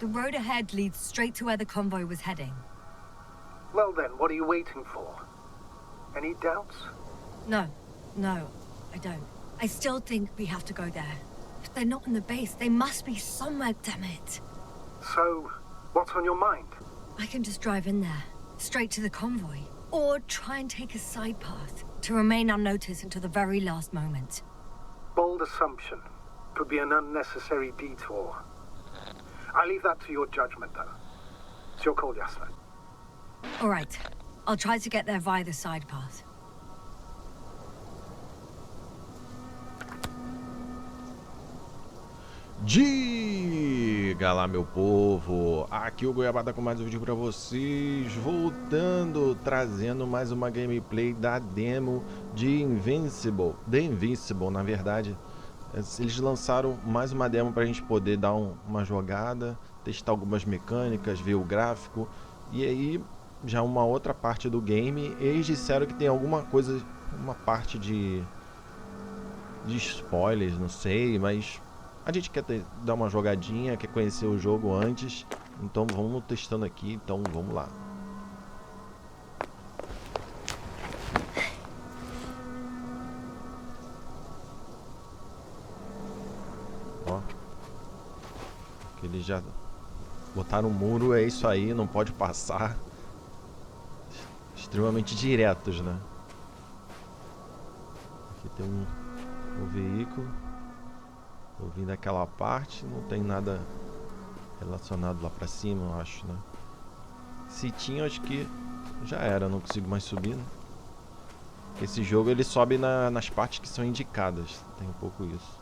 The road ahead leads straight to where the convoy was heading. Well then, what are you waiting for? Any doubts? No, I don't. I still think we have to go there. If they're not in the base, they must be somewhere, damn it. So, what's on your mind? I can just drive in there, straight to the convoy. Or try and take a side path, to remain unnoticed until the very last moment. Bold assumption. Could be an unnecessary detour. I leave that to your judgment, though. It's your call, Yasna. All right. I'll try to get there via the side path. Diga lá, meu povo, aqui o Goiabada com mais um vídeo pra vocês, voltando, trazendo mais uma gameplay da demo de Invincible, The Invincible, na verdade. Eles lançaram mais uma demo pra gente poder dar uma jogada, testar algumas mecânicas, ver o gráfico, e aí já uma outra parte do game, eles disseram que tem alguma coisa, uma parte de spoilers, não sei, mas a gente quer dar uma jogadinha, quer conhecer o jogo antes, então vamos testando aqui, então vamos lá. Ó, que eles já botaram um muro, é isso aí, não pode passar. Extremamente diretos, né? Aqui tem um veículo. Vou vir daquela parte, não tem nada relacionado lá pra cima, eu acho, né? Se tinha, acho que já era, não consigo mais subir, né? Esse jogo ele sobe nas partes que são indicadas, tem um pouco isso.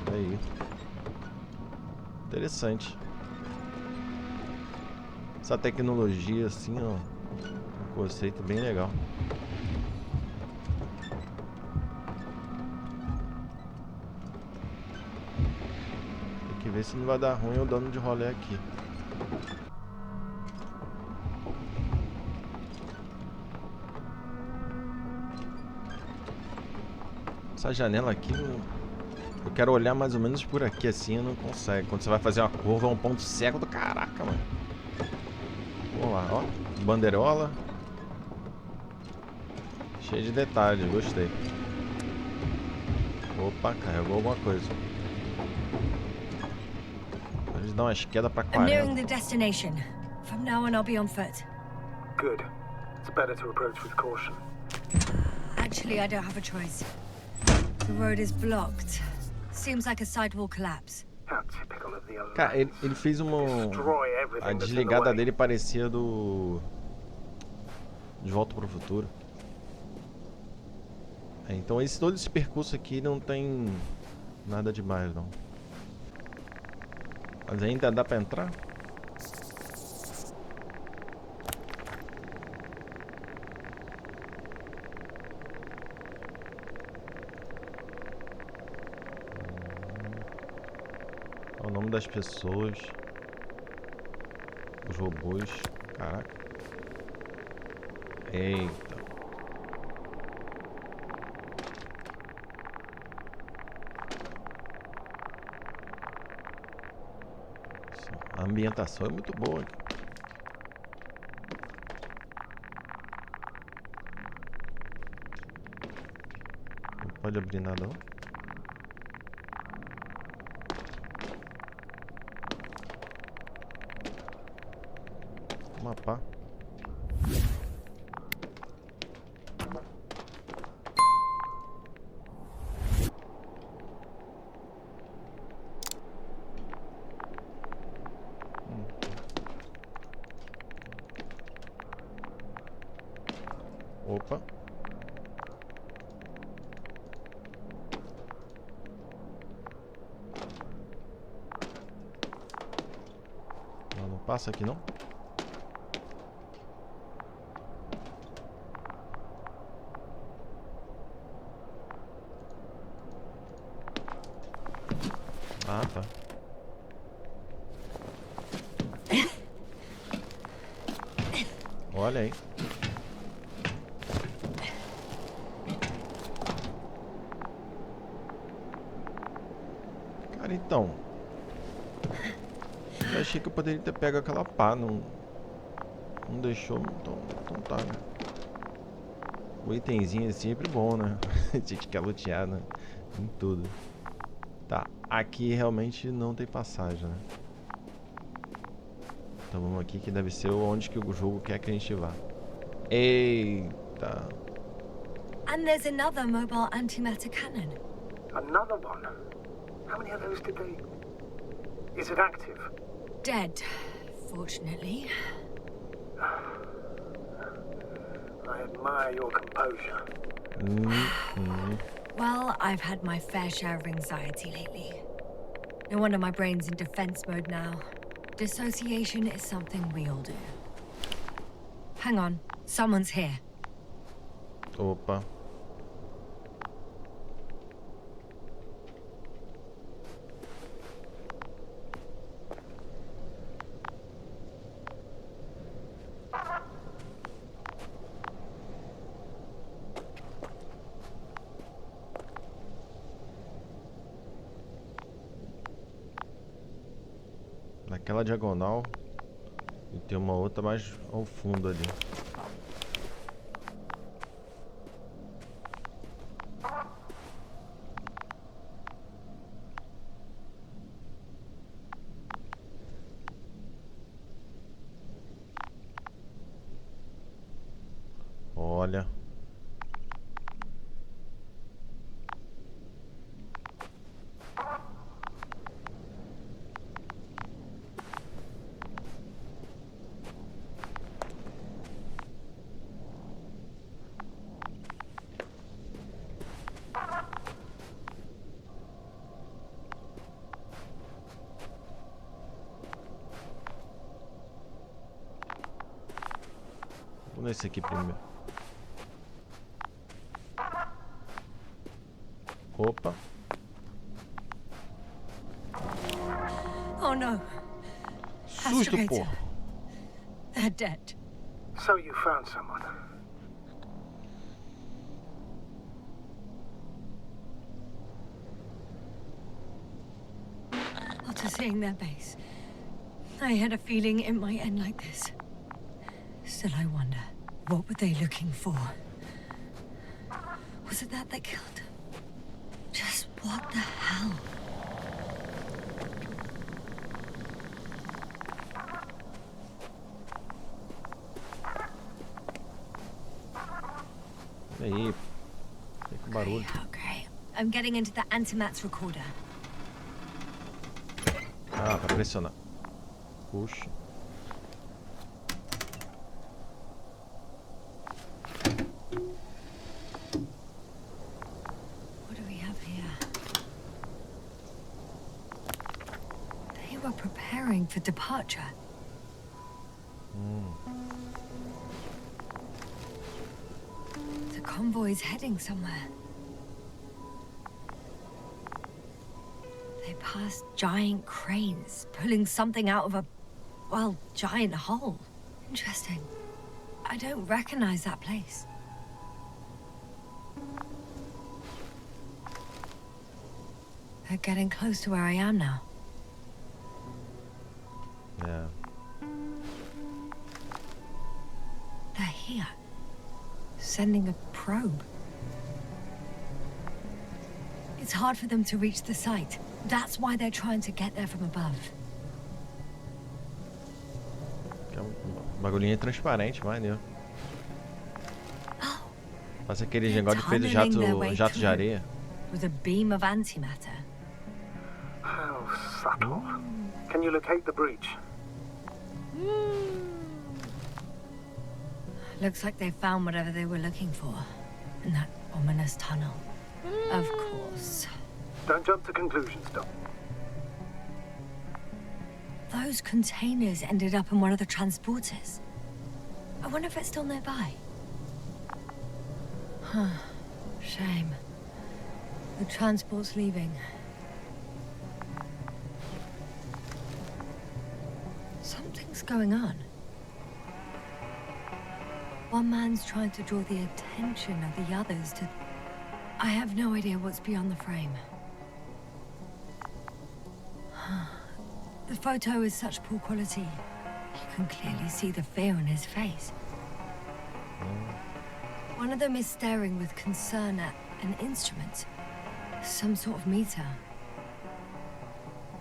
Olha aí. Interessante. Essa tecnologia assim, ó, um conceito bem legal. Tem que ver se não vai dar ruim eu dando de rolê aqui. Essa janela aqui eu quero olhar mais ou menos por aqui assim, não consegue. Quando você vai fazer uma curva, é um ponto cego do caraca, mano. Vamos lá, ó. Bandeirola. Cheio de detalhes, gostei. Opa, carregou alguma coisa. Eles dão umas quedas pra 40. I'm nearing the destination. From now on, I'll be on foot. Good. It's better to approach with caution. Actually, I don't have a choice. The road is blocked. Seems like a sidewall collapse. Cara, ele fez uma... A desligada dele parecia do... De Volta para o Futuro. É, então todo esse percurso aqui não tem nada demais, não. Mas ainda dá pra entrar? O nome das pessoas, os robôs, caraca. Eita. A ambientação é muito boa aqui. Não pode abrir nada, não. Mapa. Opa. Não passa aqui não? Ah, tá. Olha aí. Cara, então. Eu achei que eu poderia ter pego aquela pá, não deixou, então tá, né? O itemzinho é sempre bom, né? A gente quer lutear, né? Em tudo. Tá, aqui realmente não tem passagem, né? Então vamos aqui que deve ser onde que o jogo quer que a gente vá. Eita. And there's another mobile antimatter cannon. Another one? How many of those did they... Is it active? Dead, fortunately. I admire your composure. Well, I've had my fair share of anxiety lately. No wonder my brain's in defense mode now. Dissociation is something we all do. Hang on, someone's here. Opa. Naquela diagonal e tem uma outra mais ao fundo ali. Olha. Vamos nesse aqui primeiro. Opa. Oh no. Susto, pô. They're dead. So you found someone. After seeing their base, I had a feeling it might end like this. Still, I wonder, what were they looking for? Was it that killed them? Just what the hell? Aí, tem que barulho. Okay, I'm getting into the antimat's recorder. Ah, pra pressionar. Puxa. What do we have here? They were preparing for departure. The convoy's heading somewhere. They passed giant cranes, pulling something out of a, well, giant hole. Interesting. I don't recognize that place. They're getting close to where I am now. Yeah. They're here. Sending a probe. It's hard for them to reach the site. That's why they're trying to get there from above. Bagulhinho transparente, maneiro. Oh, Passa aquele negócio que fez o jato de areia. with a beam of antimatter. How subtle. Can you locate the breach? Looks like they found whatever they were looking for in that ominous tunnel. Of course. Don't jump to conclusions, Doc. Those containers ended up in one of the transporters. I wonder if it's still nearby. Huh. Shame. The transport's leaving. Something's going on. One man's trying to draw the attention of the others to... I have no idea what's beyond the frame. The photo is such poor quality. You can clearly see the fear on his face. One of them is staring with concern at an instrument. Some sort of meter.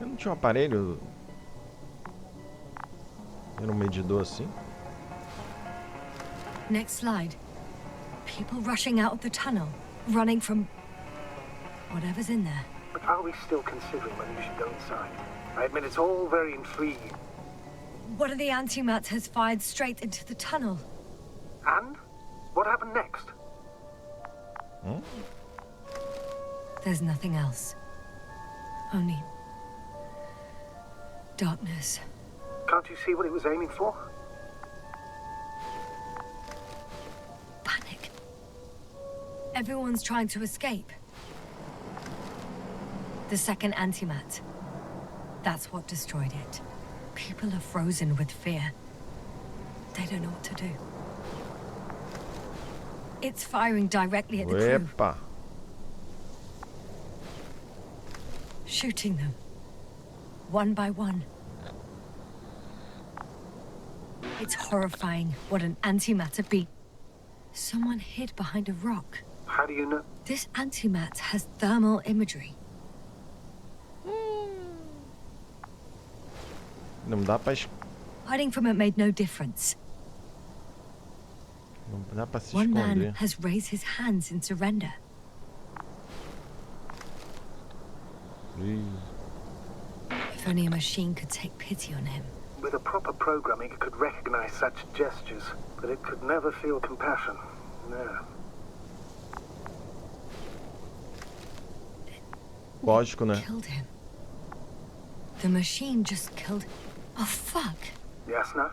Eu não tinha um aparelho... Era um medidor assim? Next slide. People rushing out of the tunnel, running from whatever's in there. But are we still considering whether you should go inside? I admit it's all very intriguing. One of the antimats has fired straight into the tunnel. And? What happened next? There's nothing else. Only... darkness. Can't you see what it was aiming for? Panic. Everyone's trying to escape. The second antimat. That's what destroyed it. People are frozen with fear. They don't know what to do. It's firing directly at the crew. Epa! Shooting them. One by one. It's horrifying what an antimatter be. Someone hid behind a rock. How do you know? This antimat has thermal imagery. Não dá pra... Hiding from it made no difference. Não dá pra se One man esconder. has raised his hands in surrender. If only a machine could take pity on him. With a proper programming, it could recognize such gestures, but it could never feel compassion. No. Lógico, né? Killed him. The machine just killed... Oh, fuck. Yasna?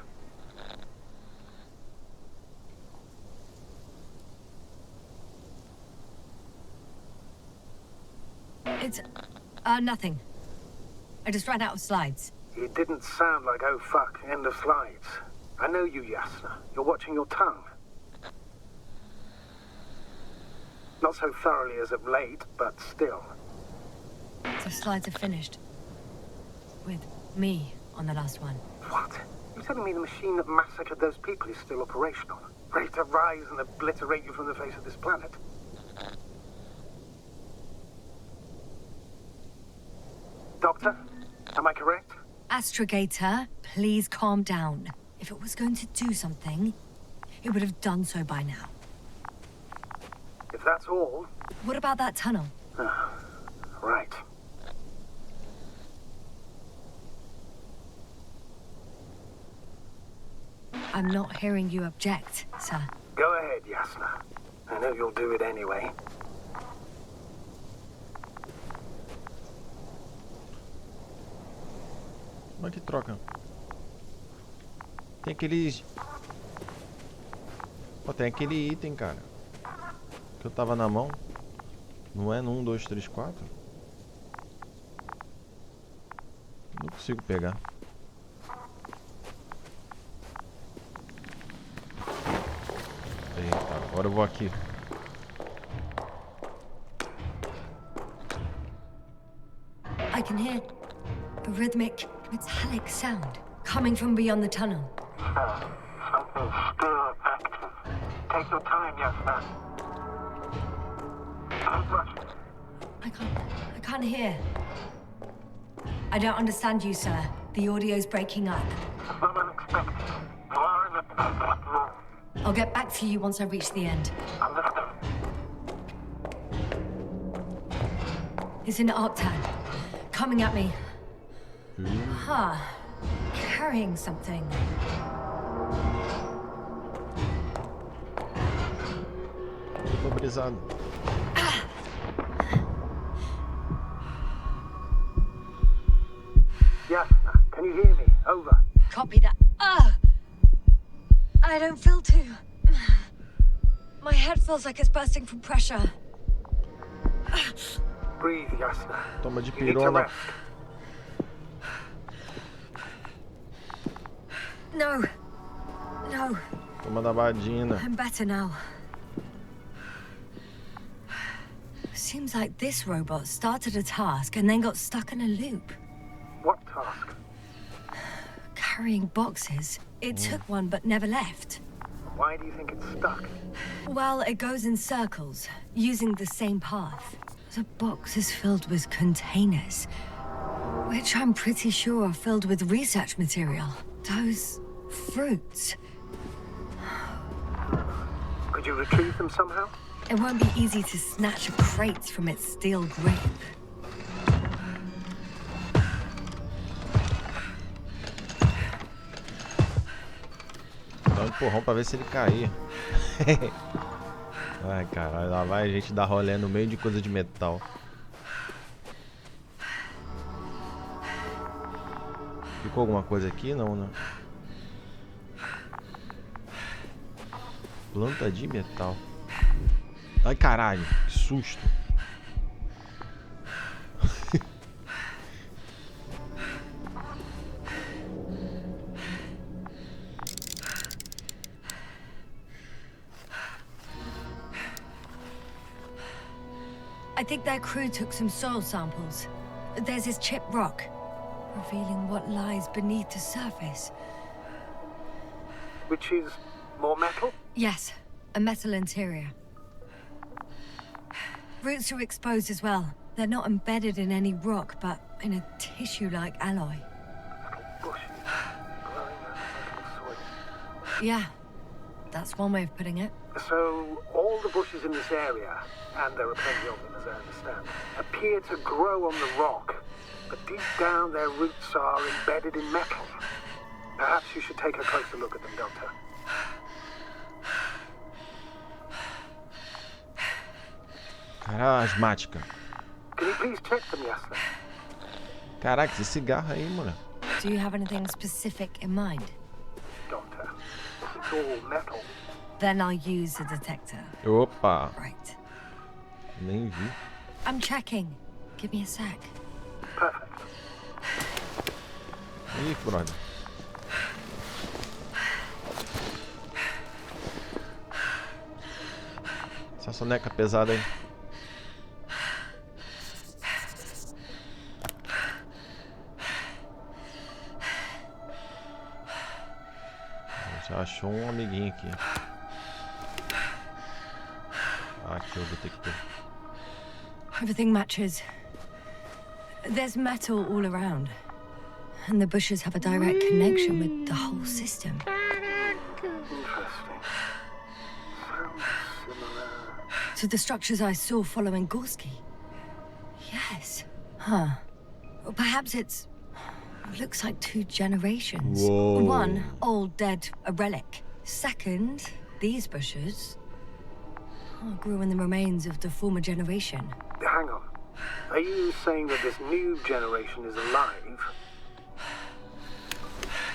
It's... nothing. I just ran out of slides. It didn't sound like, oh fuck, end of slides. I know you, Yasna. You're watching your tongue. Not so thoroughly as of late, but still. The slides are finished. With me on the last one. What? You're telling me the machine that massacred those people is still operational? Ready to rise and obliterate you from the face of this planet? Doctor, am I correct? Astrogator, please calm down. If it was going to do something, it would have done so by now. If that's all... What about that tunnel? Right. I'm not hearing you object, sir. Go ahead, Yasna. I know you'll do it anyway. Como é que troca? Tem aqueles... Pô, tem aquele item, cara. Que eu tava na mão. Não é no 1, 2, 3, 4? Não consigo pegar. Eita, agora eu vou aqui. I can hear a rhythmic, metallic sound coming from beyond the tunnel. Something's still active. Take your time, Yasna. Don't rush. I can't hear. I don't understand you, sir. The audio's breaking up. It's not unexpected. You are in the perfect room. I'll get back to you once I reach the end. Understood. It's in Arctan. Coming at me. Huh. Carrying something. Eu tô brisado. Yasna, can you hear me? Over. Copy that. I don't feel too... My head feels like it's bursting from pressure. Breathe, Yasna. Toma de You need to pirona. rest. No. No. Toma da badina. I'm better now. Seems like this robot started a task and then got stuck in a loop. What task? Carrying boxes. It took one but never left. Why do you think it's stuck? Well, it goes in circles, using the same path. The box is filled with containers, which I'm pretty sure are filled with research material. Those fruits. Could you retrieve them somehow? It won't be easy to snatch a crate from its steel grip. Dá um empurrão pra ver se ele cair. Ai, caralho, lá vai a gente dar rolê no meio de coisa de metal. Ficou alguma coisa aqui? Não, né? Planta de metal. Ai, caralho, que susto. I think their crew took some soil samples. There's this chipped rock, revealing what lies beneath the surface. Which is more metal? Yes, a metal interior. Roots are exposed as well. They're not embedded in any rock, but in a tissue-like alloy. Little bushes growing out of metal soil. Yeah, that's one way of putting it. So, all the bushes in this area, and there are plenty of them as I understand, appear to grow on the rock, but deep down their roots are embedded in metal. Perhaps you should take a closer look at them, Doctor. Cara, asmática. Can you please check them, Yasna? Caraca, esse cigarro aí, mano. Do you have anything specific in mind? Doctor, it's all metal. Then I'll use a detector. Opa, Right. nem vi. I'm checking. Give me a sec. Perfect. Ih, brother. Essa soneca pesada aí. Já achou um amiguinho aqui. Aqui o detector. Everything matches. There's metal all around. And the bushes have a direct connection with the whole system. Interesting. Sounds similar. To the structures I saw following Gorski. Yes. Huh. Well, perhaps it's... looks like two generations. Whoa. One, old, dead, a relic. Second, these bushes grew in the remains of the former generation. Hang on. Are you saying that this new generation is alive?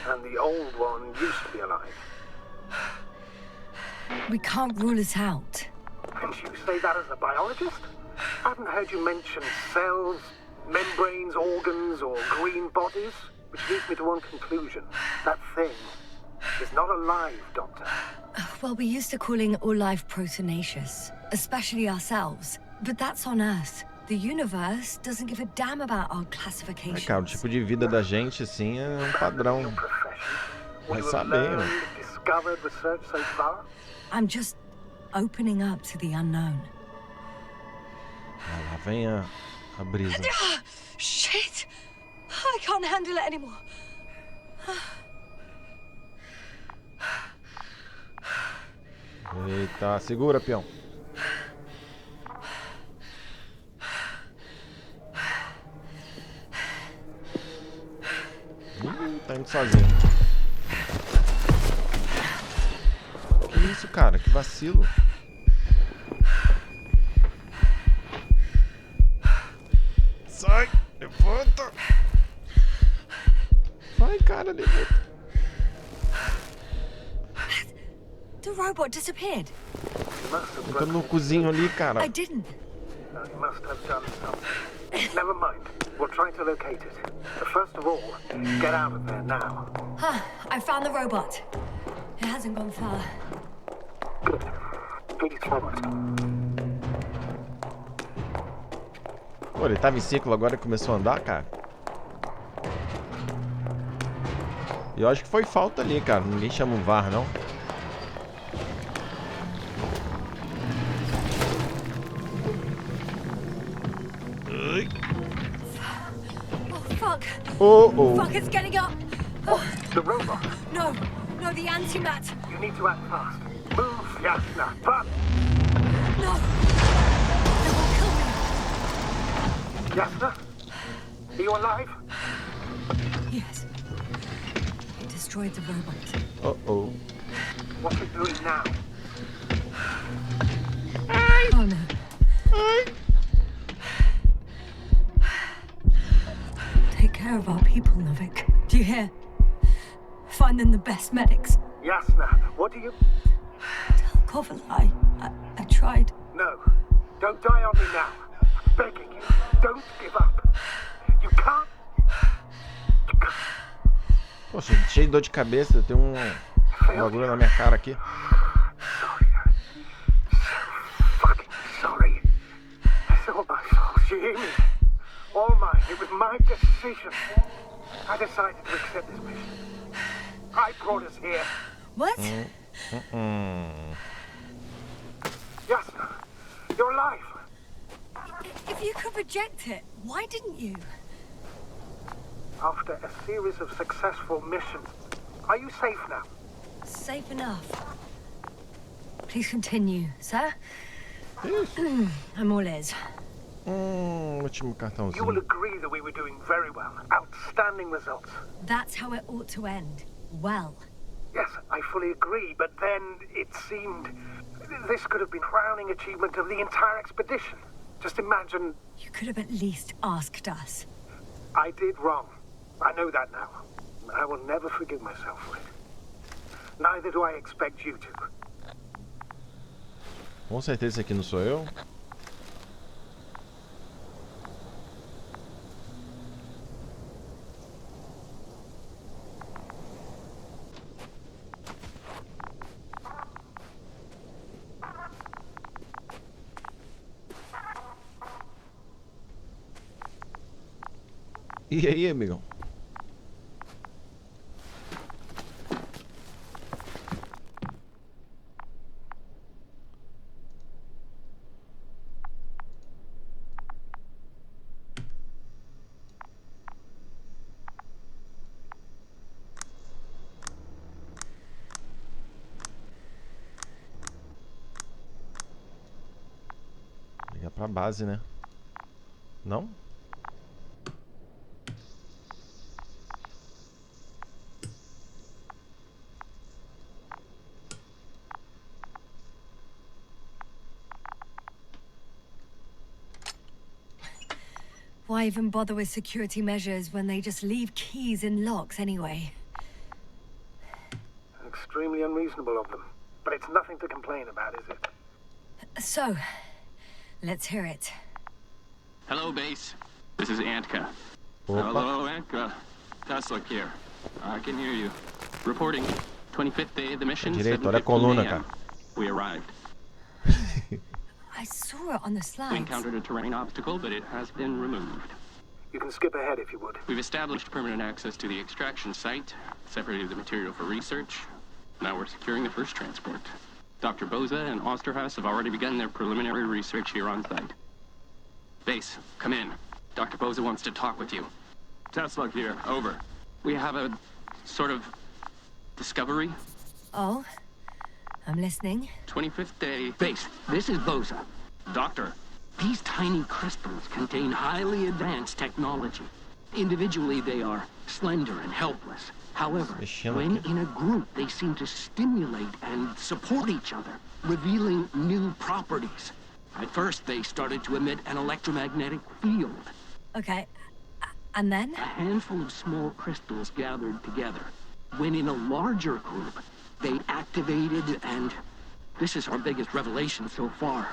And the old one used to be alive? We can't rule it out. And you say that as a biologist? I haven't heard you mention cells, membranes, organs, or green bodies, which leads me to one conclusion. That thing is not alive, Doctor. Well, we used to calling all life proteinaceous, especially ourselves. But that's on Earth. The universe doesn't give a damn about our É, classifications. cara, o tipo de vida da gente, assim, é um padrão. Your profession. Vai What you have saber, learned, discovered, researched so far? I'm just opening up to the unknown. Ah, lá vem a brisa. Shit! I can't handle it anymore. Eita, segura, peão. Tá indo sozinho. Que isso, cara? Que vacilo. Sai! Levanta! Vai, cara, levanta. The robot disappeared. You must have Entra no broken. cozinho ali, cara. I didn't. No, you must have done something. Never mind. We'll try to locate it. But first of all, get out of there now. I found the robot. It hasn't gone far. Good. Please follow it. Pô, ele tava em círculo agora e começou a andar, cara. E eu acho que foi falta ali, cara. Ninguém chama o VAR, não. Oh, fuck. Oh. Fuck, it's getting up. Oh, The robot. no, the antimat. You need to act fast. Move, Yasna. Run! No. It will kill me. Yasna? Are you alive? Yes. It destroyed the robot. Oh. What's it doing now? Oh no. Take care of our people, Novik. Do you hear? Find them the best medics. Yasna, what do you... Tell Koval I tried. No. Don't die on me now. I'm begging you. Don't give up. You can't... Poxa, cheio de dor de cabeça. Tem um bagulho na minha cara aqui. Sorry. So fucking sorry. It's all my fault. You hear me? All mine. It was my decision. I decided to accept this mission. I brought us here. What? Yasna, you're alive. If you could reject it, why didn't you? After a series of successful missions, are you safe now? Safe enough. Please continue, sir. I'm all ears. Último You will cartãozinho. agree that we were doing very well. Outstanding results. That's how it ought to end. Well. Yes, I fully agree, but then it seemed this could have been crowning achievement of the entire expedition. Just imagine You could have at least asked us. I did wrong. I know that now. I will never forgive myself for it. Neither do I expect you to. Com certeza esse aqui não sou eu. E aí, amigão? Ligar pra base, né? Não? Why even bother with security measures when they just leave keys in locks anyway? Extremely unreasonable of them. But it's nothing to complain about, is it? So, let's hear it. Hello, base. This is Antka. Opa. Hello, Antka. Tesla here. I can hear you. Reporting. 25th day of the mission. Direito, olha a 7:15 coluna, a.m. cara. We arrived. I saw it on the We slides. encountered a terrain obstacle, but it has been removed. You can skip ahead if you would. We've established permanent access to the extraction site, separated the material for research. Now we're securing the first transport. Dr. Boza and Osterhaus have already begun their preliminary research here on site. Base, come in. Dr. Boza wants to talk with you. Tesla here, over. We have a sort of discovery. Oh, I'm listening. 25th day. Base, this is Boza. Doctor, these tiny crystals contain highly advanced technology. Individually, they are slender and helpless. However, when in a group, they seem to stimulate and support each other, revealing new properties. At first, they started to emit an electromagnetic field. Okay, and then? A handful of small crystals gathered together. When in a larger group, they activated and... this is our biggest revelation so far.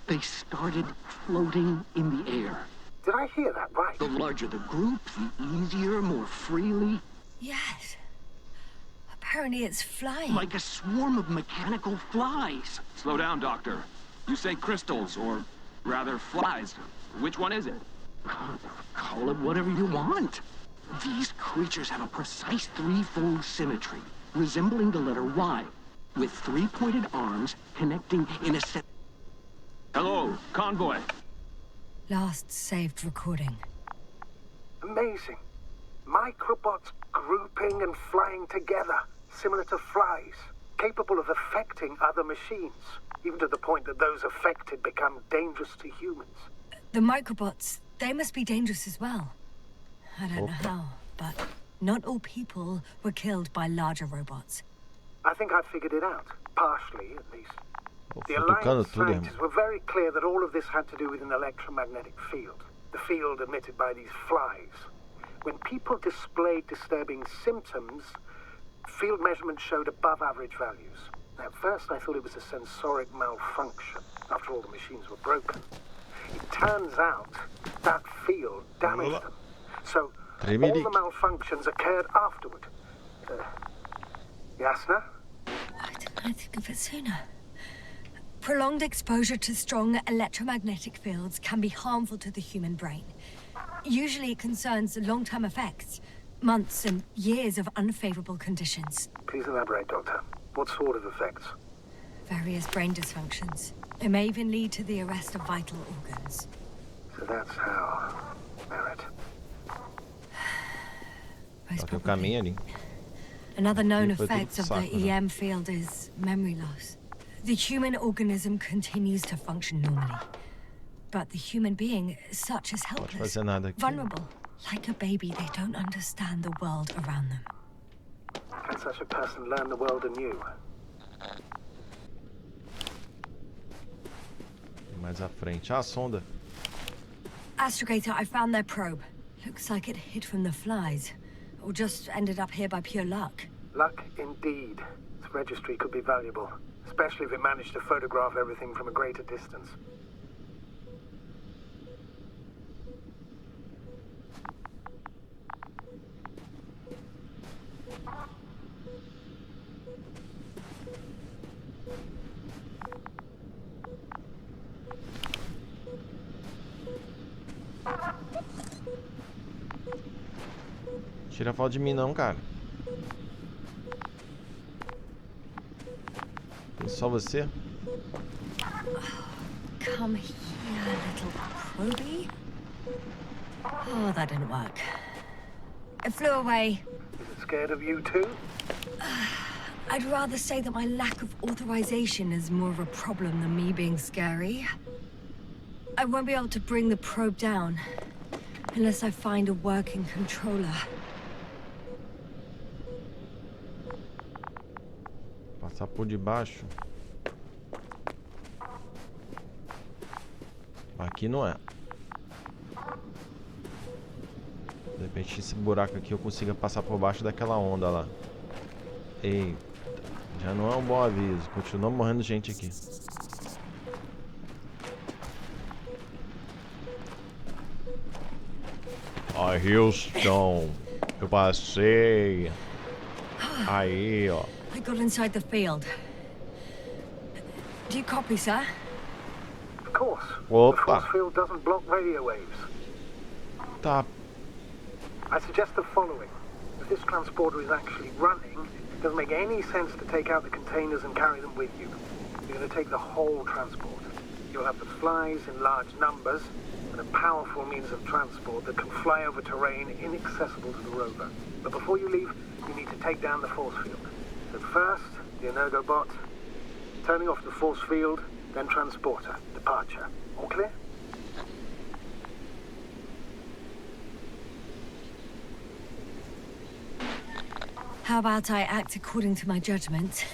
They started floating in the air. Did I hear that right? The larger the group, the easier, more freely. Yes. Apparently it's flying. Like a swarm of mechanical flies. Slow down, Doctor. You say crystals, or rather flies. Which one is it? Call it whatever you want. These creatures have a precise threefold symmetry, resembling the letter Y, with three-pointed arms connecting in a set. Hello, convoy. Last saved recording. Amazing. Microbots grouping and flying together, similar to flies, capable of affecting other machines, even to the point that those affected become dangerous to humans. The microbots, they must be dangerous as well. I don't know how, but not all people were killed by larger robots. I think I figured it out, partially at least. The Alliance scientists were very clear that all of this had to do with an electromagnetic field, the field emitted by these flies. When people displayed disturbing symptoms, field measurements showed above average values. At first I thought it was a sensoric malfunction, after all the machines were broken. It turns out that field damaged them. So all the malfunctions occurred afterward. Jasna? Why didn't I think of it sooner? Prolonged exposure to strong electromagnetic fields can be harmful to the human brain. Usually it concerns long-term effects, months and years of unfavorable conditions. Please elaborate, Doctor. What sort of effects? Various brain dysfunctions. It may even lead to the arrest of vital organs. So that's how. Merit. Most probably. Another known effect of the EM field is memory loss. The human organism continues to function normally. But the human being is such as helpless, vulnerable. Like a baby, they don't understand the world around them. Can such a person learn the world anew? Mais à frente. Ah, sonda. Astrogator, I found their probe. Looks like it hid from the flies. Or just ended up here by pure luck. Luck indeed. Its registry could be valuable. Especially if it managed to photograph everything from a greater distance. Tira foto de mim não, cara. É só você? Come here, little probie. Oh, that didn't work. It flew away. Is it scared of you too? I'd rather say that my lack of authorization is more of a problem than me being scary. I won't be able to bring the probe down unless I find a working controller. Passar por debaixo. Aqui não é. De repente esse buraco aqui eu consiga passar por baixo daquela onda lá. Eita. Já não é um bom aviso. Continua morrendo gente aqui. Ó, Houston. Eu passei. Aí, ó. I got inside the field. Do you copy, sir? Of course. Opa. The force field doesn't block radio waves. Tá. I suggest the following. If this transporter is actually running, it doesn't make any sense to take out the containers and carry them with you. You're going to take the whole transport. You'll have the flies in large numbers and a powerful means of transport that can fly over terrain inaccessible to the rover. But before you leave, you need to take down the force field. So first, the Energobot, turning off the force field, then transporter, departure. All clear? How about I act according to my judgment,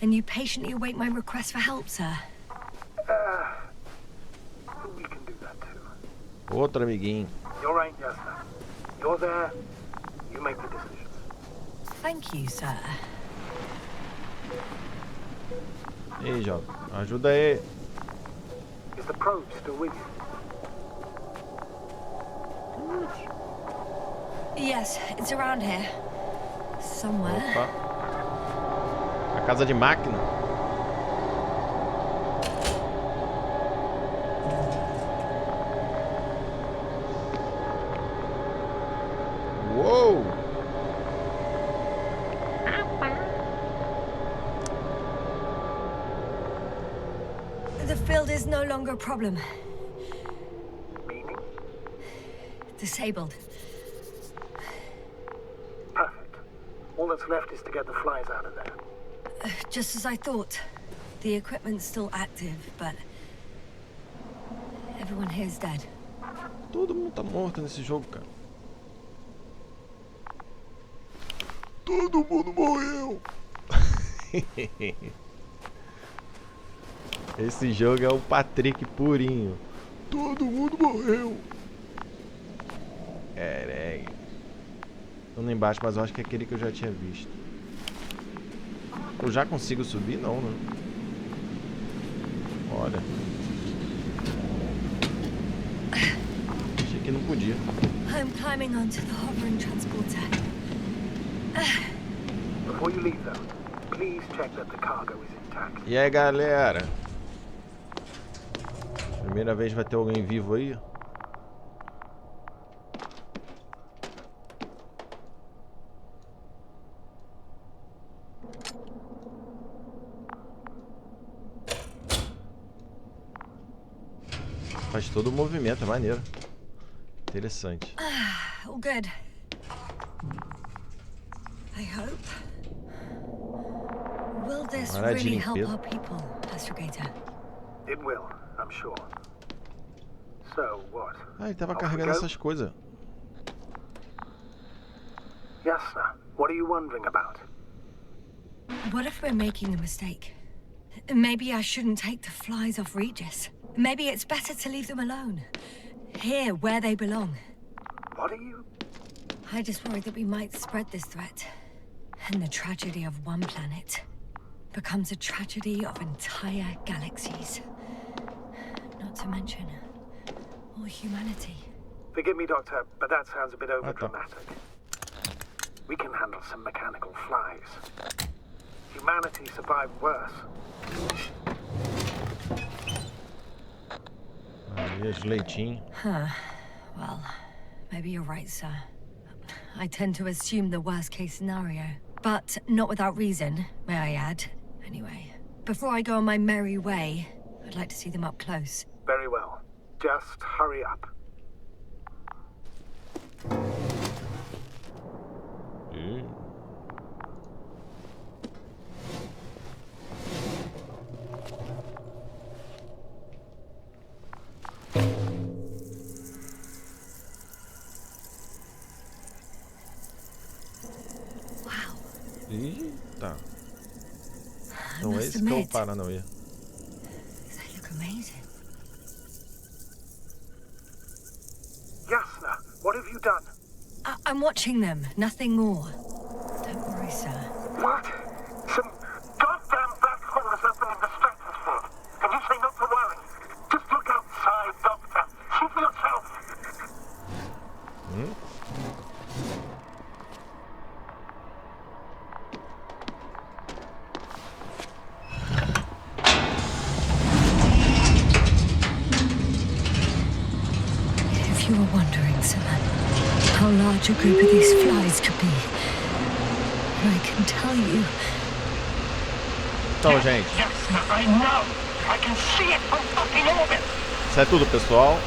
and you patiently await my request for help, sir? We can do that too. Outro amiguinho. You're right, Jasna. You're there. You make the decisions. Thank you, sir. Ei, jovem. Ajuda aí. Is the probe still with you? Yes, it's around here. Somewhere. Opa. Casa de máquina. Uou! The field is no longer a problem. Meaning? Disabled. Perfect. All that's left is to get the flies out of there. Just as I thought. The equipment's still active, but everyone here is dead. Todo mundo tá morto nesse jogo, cara. Todo mundo morreu. Esse jogo é o Patrick purinho. Todo mundo morreu. Caralho. Tô lá embaixo, mas eu acho que é aquele que eu já tinha visto. Eu já consigo subir? Não, né? Olha. Achei que não podia. I'm climbing onto the hovering transporter. Before you leave, though, please check that the cargo is intact. E aí, galera? Primeira vez vai ter alguém vivo aí? Faz todo o movimento, é maneiro. Interessante. All good. I hope. Will this really help our people, Astrogator? It will, I'm sure. So, what? Ah, ele tava carregando essas coisas. Yes, sir. What are you wondering about? What if we're making a mistake? Maybe I shouldn't take the flies off Regis. Maybe it's better to leave them alone. Here, where they belong. What are you? I just worry that we might spread this threat. And the tragedy of one planet becomes a tragedy of entire galaxies. Not to mention all humanity. Forgive me, Doctor, but that sounds a bit overdramatic. We can handle some mechanical flies. Humanity survived worse. Leitinho. Huh. Well, maybe you're right, sir. I tend to assume the worst case scenario. But not without reason, may I add. Anyway, before I go on my merry way, I'd like to see them up close. Very well. Just hurry up. Eita. Não é esse que é o Paranauê. They look amazing. Yasna, what have you done? I'm watching them, nothing more. Don't worry, sir. What? Some goddamn black hole has opened in the stratosphere. And you say not to worry. Just look outside, Doctor. See for yourself. If you were wondering, sir, how large a group of these flies could be, I can tell you. Então, gente. Yes, I know. I can see it from fucking orbit. Isso é tudo, pessoal.